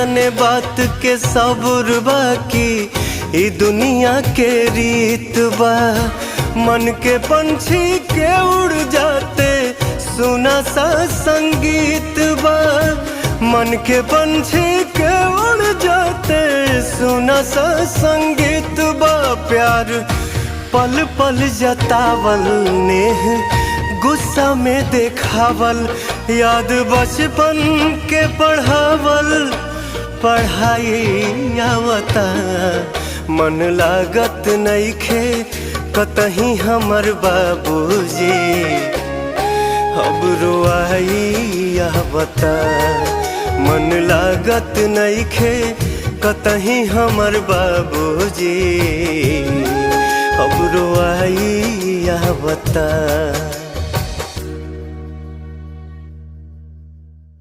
तने बात के सब्र बाकी ई दुनिया के रीत बा। मन के पंछी के उड़ जाते सुना सा संगीत बा। मन के पंछी के उड़ जाते सुना सा संगीत बा। प्यार पल पल जतावल नेह गुस्सा में देखावल, याद बचपन के पढ़ावल पढ़ाई आवता। मन लागत नइखे कतही हमर बाबूजी, अब रोआई आवता। मन लागत नइखे कतही हमर बाबूजी, अब रोआई आवता।